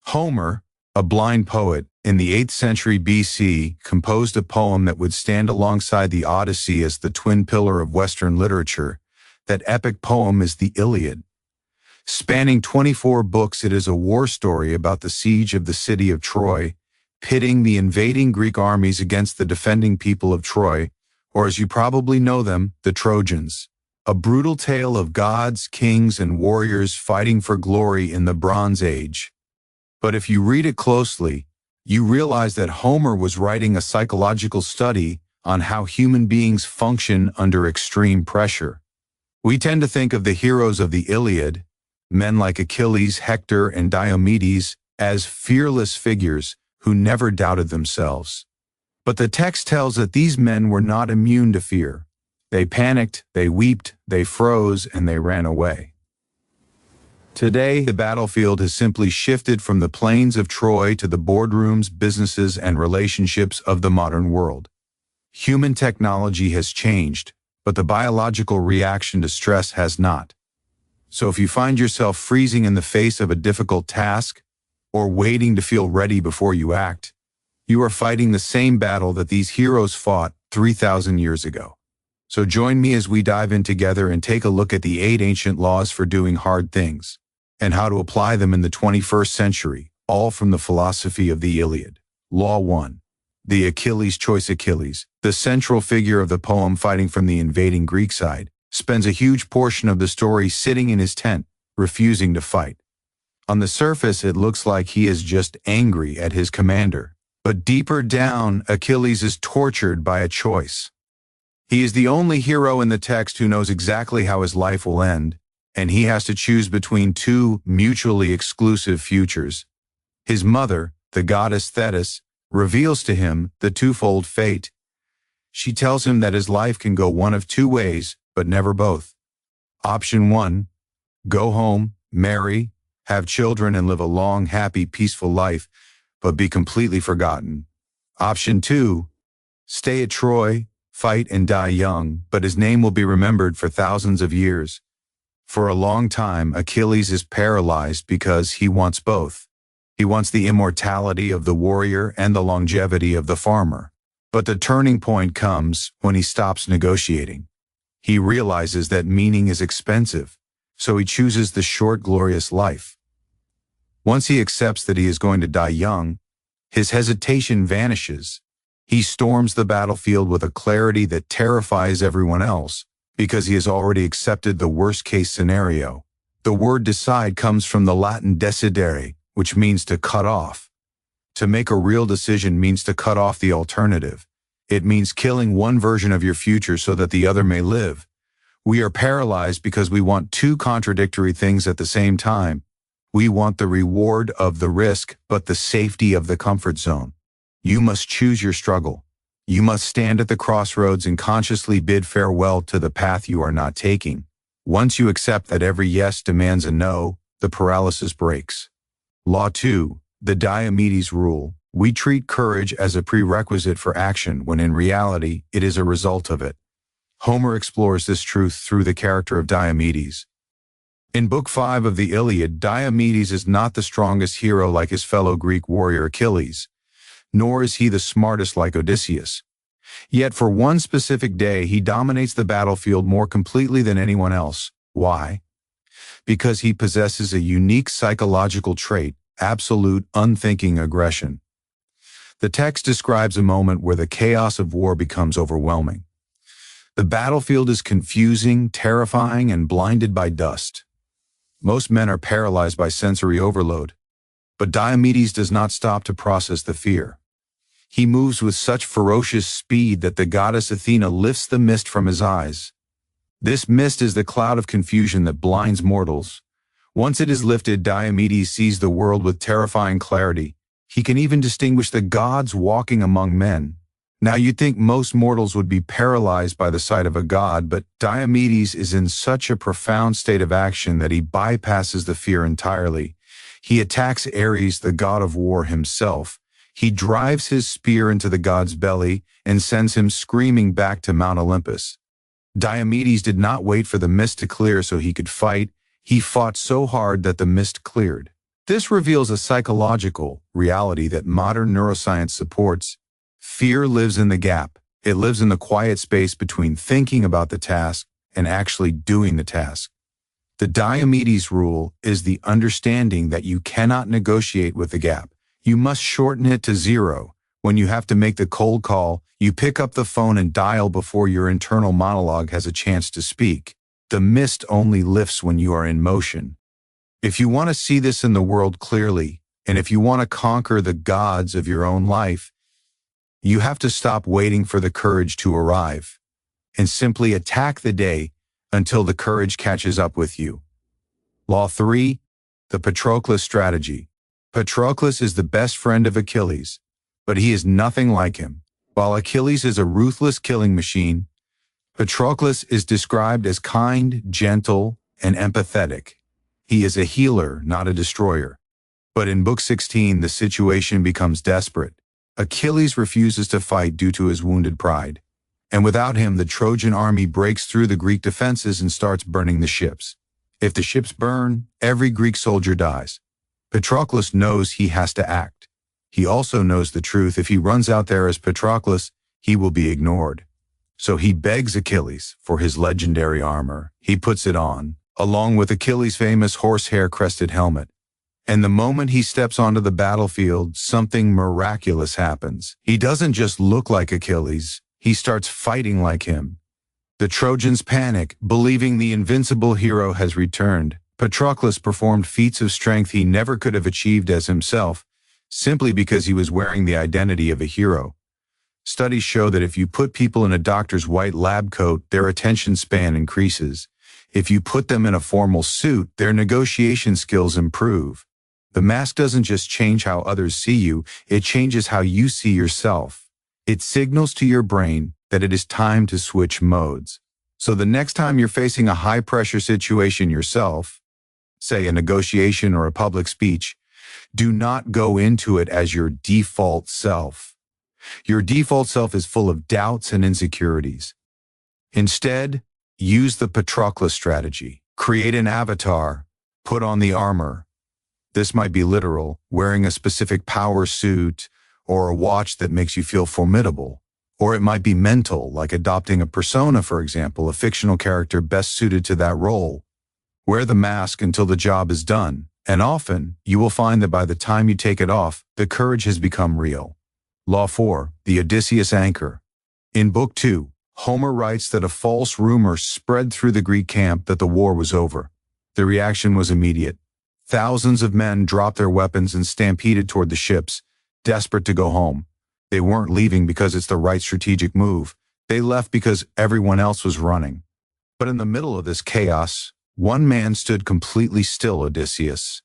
Homer, a blind poet, in the 8th century BC, composed a poem that would stand alongside the Odyssey as the twin pillar of Western literature. That epic poem is the Iliad. Spanning 24 books, it is a war story about the siege of the city of Troy, pitting the invading Greek armies against the defending people of Troy, or as you probably know them, the Trojans. A brutal tale of gods, kings, and warriors fighting for glory in the Bronze Age. But if you read it closely, you realize that Homer was writing a psychological study on how human beings function under extreme pressure. We tend to think of the heroes of the Iliad, men like Achilles, Hector, and Diomedes, as fearless figures who never doubted themselves. But the text tells that these men were not immune to fear. They panicked, they wept, they froze, and they ran away. Today, the battlefield has simply shifted from the plains of Troy to the boardrooms, businesses, and relationships of the modern world. Human technology has changed, but the biological reaction to stress has not. So if you find yourself freezing in the face of a difficult task, or waiting to feel ready before you act, you are fighting the same battle that these heroes fought 3,000 years ago. So join me as we dive in together and take a look at the 8 ancient laws for doing hard things, and how to apply them in the 21st century, all from the philosophy of the Iliad. Law 1. The Achilles choice. Achilles, the central figure of the poem fighting from the invading Greek side, spends a huge portion of the story sitting in his tent, refusing to fight. On the surface, it looks like he is just angry at his commander. But deeper down, Achilles is tortured by a choice. He is the only hero in the text who knows exactly how his life will end, and he has to choose between two mutually exclusive futures. His mother, the goddess Thetis, reveals to him the twofold fate. She tells him that his life can go one of two ways, but never both. Option 1, go home, marry, have children, and live a long, happy, peaceful life, but be completely forgotten. Option 2, stay at Troy, fight and die young, but his name will be remembered for thousands of years. For a long time, Achilles is paralyzed because he wants both. He wants the immortality of the warrior and the longevity of the farmer. But the turning point comes when he stops negotiating. He realizes that meaning is expensive, so he chooses the short, glorious life. Once he accepts that he is going to die young, his hesitation vanishes. He storms the battlefield with a clarity that terrifies everyone else, because he has already accepted the worst-case scenario. The word decide comes from the Latin decidere, which means to cut off. To make a real decision means to cut off the alternative. It means killing one version of your future so that the other may live. We are paralyzed because we want two contradictory things at the same time. We want the reward of the risk, but the safety of the comfort zone. You must choose your struggle. You must stand at the crossroads and consciously bid farewell to the path you are not taking. Once you accept that every yes demands a no, the paralysis breaks. Law 2, the Diomedes rule. We treat courage as a prerequisite for action when in reality it is a result of it. Homer explores this truth through the character of Diomedes. In Book 5 of the Iliad, Diomedes is not the strongest hero like his fellow Greek warrior Achilles, nor is he the smartest like Odysseus. Yet for one specific day, he dominates the battlefield more completely than anyone else. Why? Because he possesses a unique psychological trait, absolute unthinking aggression. The text describes a moment where the chaos of war becomes overwhelming. The battlefield is confusing, terrifying, and blinded by dust. Most men are paralyzed by sensory overload, but Diomedes does not stop to process the fear. He moves with such ferocious speed that the goddess Athena lifts the mist from his eyes. This mist is the cloud of confusion that blinds mortals. Once it is lifted, Diomedes sees the world with terrifying clarity. He can even distinguish the gods walking among men. Now you'd think most mortals would be paralyzed by the sight of a god, but Diomedes is in such a profound state of action that he bypasses the fear entirely. He attacks Ares, the god of war himself. He drives his spear into the god's belly and sends him screaming back to Mount Olympus. Diomedes did not wait for the mist to clear so he could fight. He fought so hard that the mist cleared. This reveals a psychological reality that modern neuroscience supports. Fear lives in the gap. It lives in the quiet space between thinking about the task and actually doing the task. The Diomedes rule is the understanding that you cannot negotiate with the gap. You must shorten it to zero. When you have to make the cold call, you pick up the phone and dial before your internal monologue has a chance to speak. The mist only lifts when you are in motion. If you want to see this in the world clearly, and if you want to conquer the gods of your own life, you have to stop waiting for the courage to arrive and simply attack the day until the courage catches up with you. Law 3, the Patroclus strategy. Patroclus is the best friend of Achilles, but he is nothing like him. While Achilles is a ruthless killing machine, Patroclus is described as kind, gentle, and empathetic. He is a healer, not a destroyer. But in Book 16, the situation becomes desperate. Achilles refuses to fight due to his wounded pride. And without him, the Trojan army breaks through the Greek defenses and starts burning the ships. If the ships burn, every Greek soldier dies. Patroclus knows he has to act. He also knows the truth. If he runs out there as Patroclus, he will be ignored. So he begs Achilles for his legendary armor. He puts it on, along with Achilles' famous horsehair-crested helmet. And the moment he steps onto the battlefield, something miraculous happens. He doesn't just look like Achilles, he starts fighting like him. The Trojans panic, believing the invincible hero has returned. Patroclus performed feats of strength he never could have achieved as himself, simply because he was wearing the identity of a hero. Studies show that if you put people in a doctor's white lab coat, their attention span increases. If you put them in a formal suit, their negotiation skills improve. The mask doesn't just change how others see you, it changes how you see yourself. It signals to your brain that it is time to switch modes. So the next time you're facing a high-pressure situation yourself, say a negotiation or a public speech, do not go into it as your default self. Your default self is full of doubts and insecurities. Instead, use the Patroclus strategy. Create an avatar, put on the armor. This might be literal, wearing a specific power suit or a watch that makes you feel formidable. Or it might be mental, like adopting a persona, for example, a fictional character best suited to that role. Wear the mask until the job is done, and often you will find that by the time you take it off, the courage has become real. Law 4, the Odysseus anchor. In Book 2, Homer writes that a false rumor spread through the Greek camp that the war was over. The reaction was immediate. Thousands of men dropped their weapons and stampeded toward the ships, desperate to go home. They weren't leaving because it's the right strategic move. They left because everyone else was running. But in the middle of this chaos, one man stood completely still, Odysseus.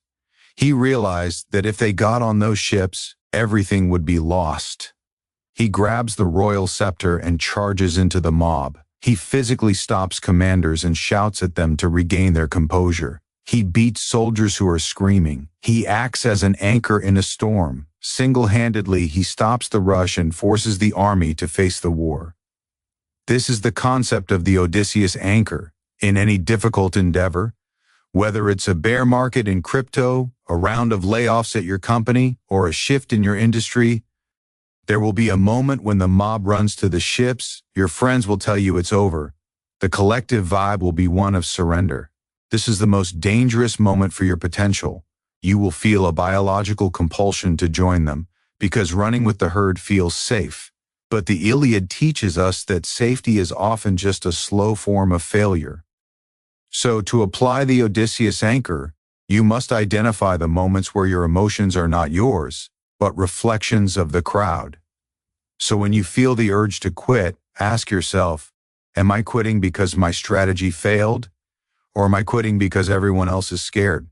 He realized that if they got on those ships, everything would be lost. He grabs the royal scepter and charges into the mob. He physically stops commanders and shouts at them to regain their composure. He beats soldiers who are screaming. He acts as an anchor in a storm. Single-handedly, he stops the rush and forces the army to face the war. This is the concept of the Odysseus anchor. In any difficult endeavor, whether it's a bear market in crypto, a round of layoffs at your company, or a shift in your industry, there will be a moment when the mob runs to the ships, your friends will tell you it's over. The collective vibe will be one of surrender. This is the most dangerous moment for your potential. You will feel a biological compulsion to join them, because running with the herd feels safe. But the Iliad teaches us that safety is often just a slow form of failure. So to apply the Odysseus anchor, you must identify the moments where your emotions are not yours, but reflections of the crowd. So when you feel the urge to quit, ask yourself, am I quitting because my strategy failed? Or am I quitting because everyone else is scared?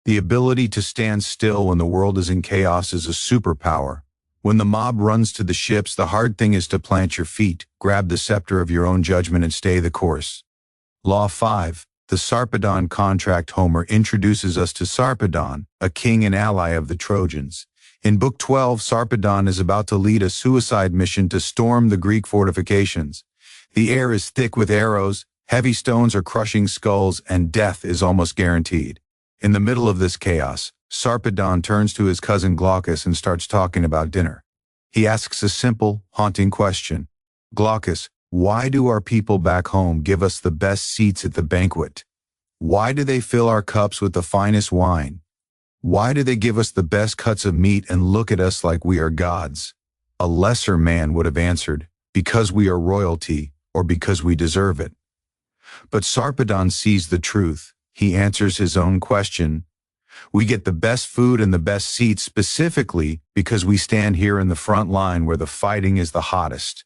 The ability to stand still when the world is in chaos is a superpower. When the mob runs to the ships, the hard thing is to plant your feet, grab the scepter of your own judgment and stay the course. Law 5. The Sarpedon contract. Homer introduces us to Sarpedon, a king and ally of the Trojans. In Book 12, Sarpedon is about to lead a suicide mission to storm the Greek fortifications. The air is thick with arrows, heavy stones are crushing skulls, and death is almost guaranteed. In the middle of this chaos, Sarpedon turns to his cousin Glaucus and starts talking about dinner. He asks a simple, haunting question. Glaucus, why do our people back home give us the best seats at the banquet? Why do they fill our cups with the finest wine? Why do they give us the best cuts of meat and look at us like we are gods? A lesser man would have answered, because we are royalty, or because we deserve it. But Sarpedon sees the truth. He answers his own question. We get the best food and the best seats specifically because we stand here in the front line where the fighting is the hottest.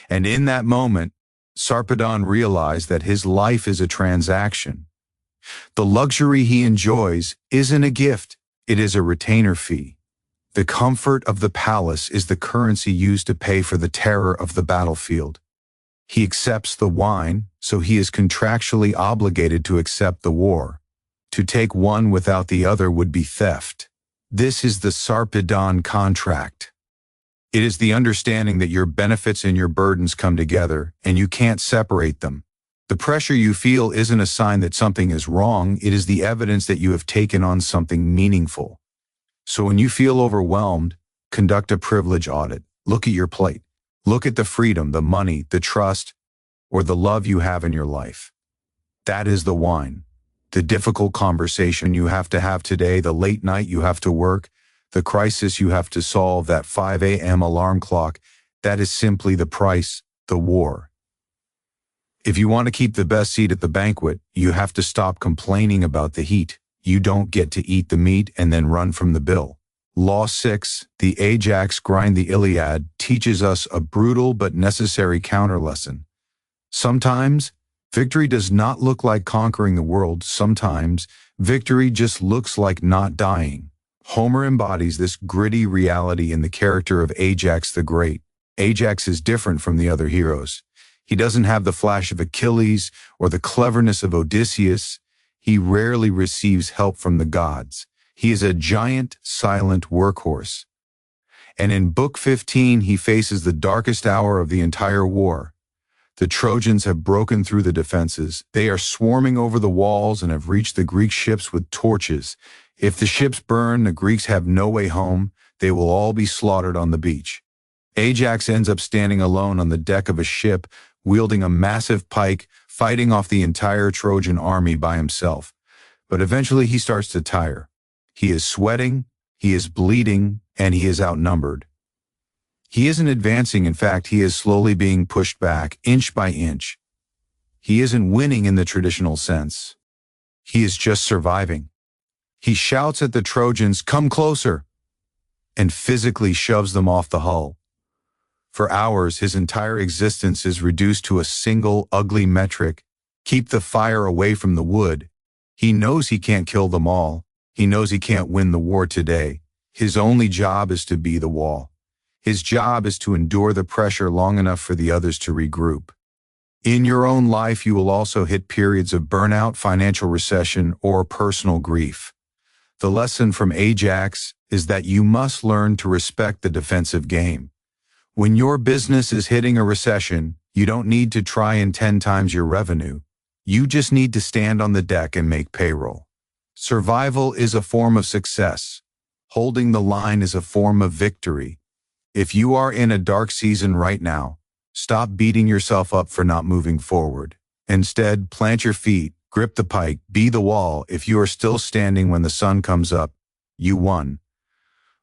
And in that moment, Sarpedon realized that his life is a transaction. The luxury he enjoys isn't a gift, it is a retainer fee. The comfort of the palace is the currency used to pay for the terror of the battlefield. He accepts the wine, so he is contractually obligated to accept the war. To take one without the other would be theft. This is the Sarpedon contract. It is the understanding that your benefits and your burdens come together, and you can't separate them. The pressure you feel isn't a sign that something is wrong, it is the evidence that you have taken on something meaningful. So when you feel overwhelmed, conduct a privilege audit. Look at your plate. Look at the freedom, the money, the trust, or the love you have in your life. That is the wine. The difficult conversation you have to have today, the late night you have to work, the crisis you have to solve, that 5 a.m. alarm clock, that is simply the price, the war. If you want to keep the best seat at the banquet, you have to stop complaining about the heat. You don't get to eat the meat and then run from the bill. Law 6, the Ajax grind the Iliad, teaches us a brutal but necessary counter lesson. Sometimes, victory does not look like conquering the world. Sometimes, victory just looks like not dying. Homer embodies this gritty reality in the character of Ajax the Great. Ajax is different from the other heroes. He doesn't have the flash of Achilles or the cleverness of Odysseus. He rarely receives help from the gods. He is a giant, silent workhorse. And in Book 15, he faces the darkest hour of the entire war. The Trojans have broken through the defenses. They are swarming over the walls and have reached the Greek ships with torches. If the ships burn, the Greeks have no way home. They will all be slaughtered on the beach. Ajax ends up standing alone on the deck of a ship, wielding a massive pike, fighting off the entire Trojan army by himself. But eventually he starts to tire. He is sweating, he is bleeding, and he is outnumbered. He isn't advancing, in fact, he is slowly being pushed back, inch by inch. He isn't winning in the traditional sense. He is just surviving. He shouts at the Trojans, "Come closer," and physically shoves them off the hull. For hours, his entire existence is reduced to a single, ugly metric: keep the fire away from the wood. He knows he can't kill them all. He knows he can't win the war today. His only job is to be the wall. His job is to endure the pressure long enough for the others to regroup. In your own life, you will also hit periods of burnout, financial recession, or personal grief. The lesson from Ajax is that you must learn to respect the defensive game. When your business is hitting a recession, you don't need to try and 10 times your revenue. You just need to stand on the deck and make payroll. Survival is a form of success. Holding the line is a form of victory. If you are in a dark season right now, stop beating yourself up for not moving forward. Instead, plant your feet, grip the pike, be the wall. If you are still standing when the sun comes up, you won.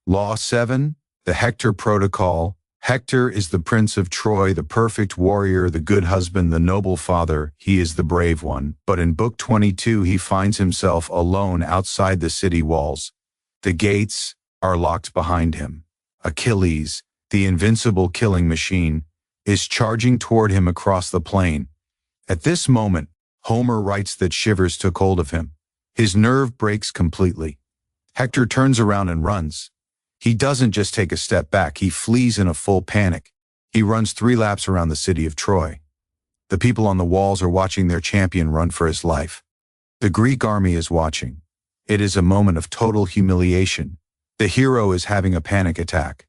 Law 7, the Hector Protocol. Hector is the prince of Troy, the perfect warrior, the good husband, the noble father. He is the brave one. But in Book 22, he finds himself alone outside the city walls. The gates are locked behind him. Achilles, the invincible killing machine, is charging toward him across the plain. At this moment, Homer writes that shivers took hold of him. His nerve breaks completely. Hector turns around and runs. He doesn't just take a step back, he flees in a full panic. He runs 3 laps around the city of Troy. The people on the walls are watching their champion run for his life. The Greek army is watching. It is a moment of total humiliation. The hero is having a panic attack.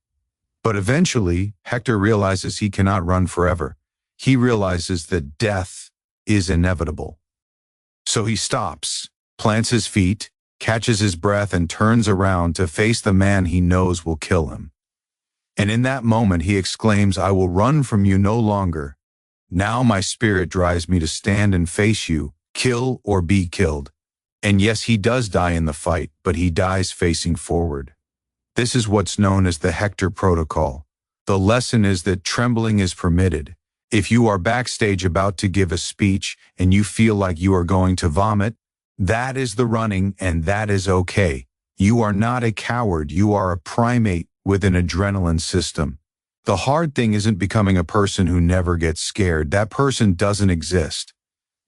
But eventually, Hector realizes he cannot run forever. He realizes that death is inevitable. So he stops, plants his feet, catches his breath and turns around to face the man he knows will kill him. And in that moment he exclaims, "I will run from you no longer. Now my spirit drives me to stand and face you, kill or be killed." And yes, he does die in the fight, but he dies facing forward. This is what's known as the Hector Protocol. The lesson is that trembling is permitted. If you are backstage about to give a speech and you feel like you are going to vomit, that is the running, and that is okay. You are not a coward, you are a primate with an adrenaline system. The hard thing isn't becoming a person who never gets scared. That person doesn't exist.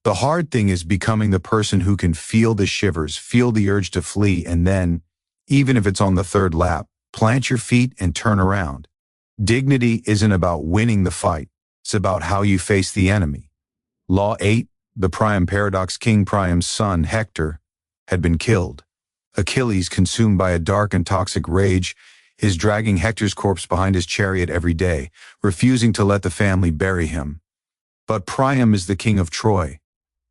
The hard thing is becoming the person who can feel the shivers, feel the urge to flee, and then, even if it's on the third lap, plant your feet and turn around. Dignity isn't about winning the fight. It's about how you face the enemy. Law 8, the Priam paradox. King Priam's son, Hector, had been killed. Achilles, consumed by a dark and toxic rage, is dragging Hector's corpse behind his chariot every day, refusing to let the family bury him. But Priam is the king of Troy.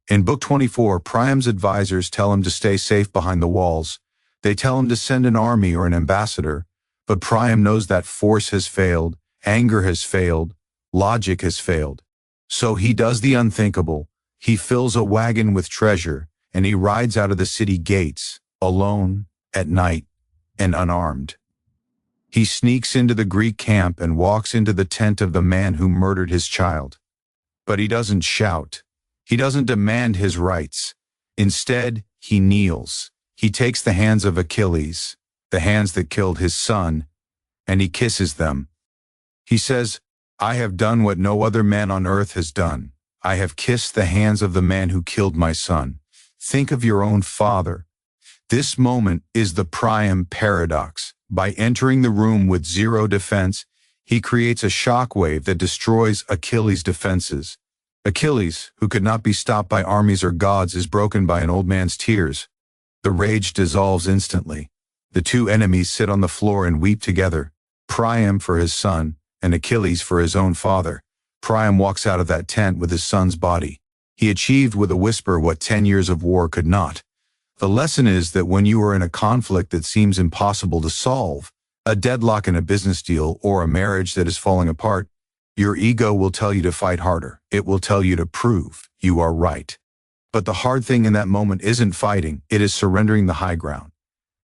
In Book 24, Priam's advisors tell him to stay safe behind the walls. They tell him to send an army or an ambassador, but Priam knows that force has failed, anger has failed, logic has failed. So he does the unthinkable. He fills a wagon with treasure, and he rides out of the city gates, alone, at night, and unarmed. He sneaks into the Greek camp and walks into the tent of the man who murdered his child. But he doesn't shout. He doesn't demand his rights. Instead, he kneels. He takes the hands of Achilles, the hands that killed his son, and he kisses them. He says, "I have done what no other man on earth has done. I have kissed the hands of the man who killed my son. Think of your own father." This moment is the Priam paradox. By entering the room with zero defense, he creates a shockwave that destroys Achilles' defenses. Achilles, who could not be stopped by armies or gods, is broken by an old man's tears. The rage dissolves instantly. The two enemies sit on the floor and weep together, Priam for his son, and Achilles for his own father. Priam walks out of that tent with his son's body. He achieved with a whisper what 10 years of war could not. The lesson is that when you are in a conflict that seems impossible to solve, a deadlock in a business deal or a marriage that is falling apart, your ego will tell you to fight harder. It will tell you to prove you are right. But the hard thing in that moment isn't fighting, it is surrendering the high ground.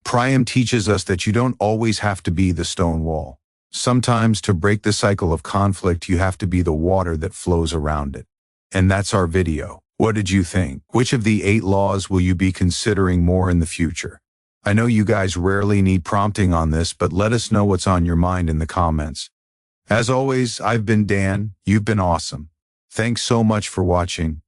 Priam teaches us that you don't always have to be the stone wall. Sometimes to break the cycle of conflict, you have to be the water that flows around it. And that's our video. What did you think? Which of the 8 laws will you be considering more in the future? I know you guys rarely need prompting on this, but let us know what's on your mind in the comments. As always, I've been Dan. You've been awesome. Thanks so much for watching.